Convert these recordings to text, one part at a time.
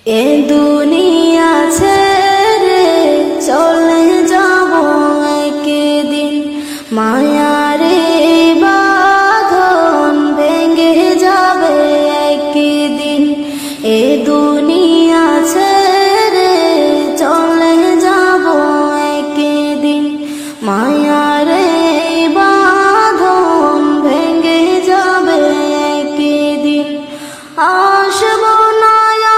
এ দুনিয়া ছেড়ে চলে যাব একদিন, মায়ারে বাঁধন ভেঙে যাবে একদিন। এ দুনিয়া ছেড়ে চলে যাব একদিন, মায়ারে বাঁধন ভেঙে যাবে একদিন। আসব না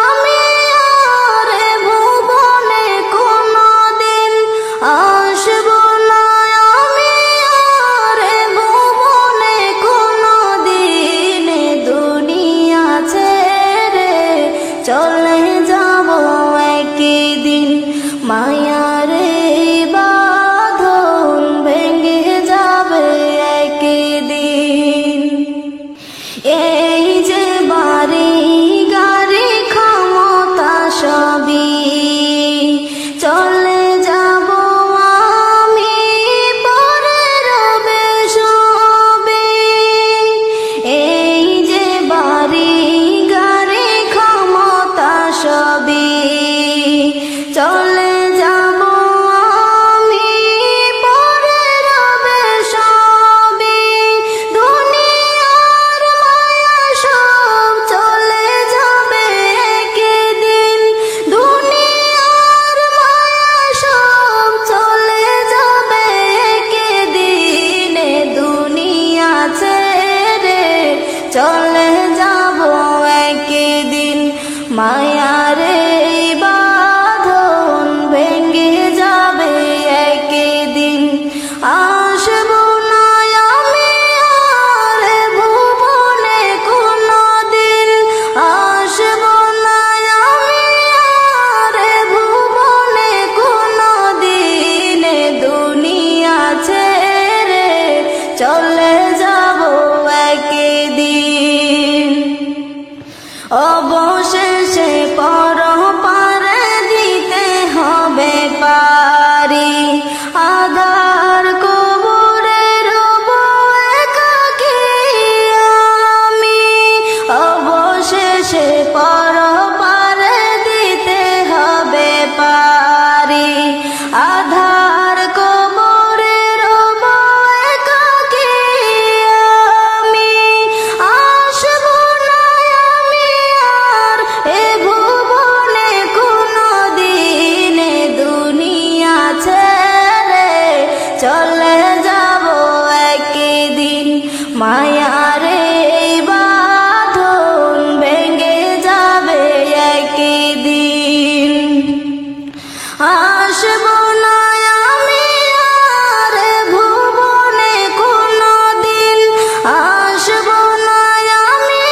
আমি আর ভুবনে কোনদিন, আসব না আমি আর ভুবনে কোনদিন। দুনিয়া ছেড়ে চলে যাব একদিন, মায়ারে বাঁধন ভেঙে যাবে একদিন। এই যে বাড়ি গাড়ি ক্ষমতা সবই চলে যাব আমি, পরে রবে সবে। এই যে বাড়ি গাড়ি ক্ষমতা সবই চলে যাব আমি, পরে রবে সবে। দুনিয়ার মায়া সব চলে যাবে একদিন, দুনিয়ার মায়া সব চলে যাবে একদিন। দুনিয়া ছেড়ে চলে যাব একদিন, মায়ারে বাঁধন ভেঙে যাবে একদিন। আসব না আমি আর ভুবনে কোনদিন, আসব না আমি আর ভুবনে কোনদিন। দুনিয়া ছেড়ে চলে যাব একদিন। অবশেষে পরপারে দিতে হবে পারি, আধার কবরে রব একাকী আমি। অবশেষে পরপারে দিতে হবে পারি, আধার কবরে রব একাকী আমি। আসব না আমি আর এ ভুবনে কোনদিন, দুনিয়া ছেড়ে চলে যাব একদিন, মায়ারে বাঁধন ভেঙে যাবে একদিন। আসব না আমি আর ভুবনে কোনদিন, আসব না আমি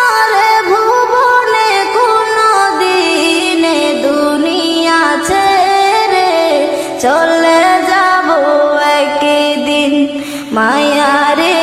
আর ভুবনে কোনদিন। দুনিয়া ছেড়ে চলে যাব একদিন, মায়ারে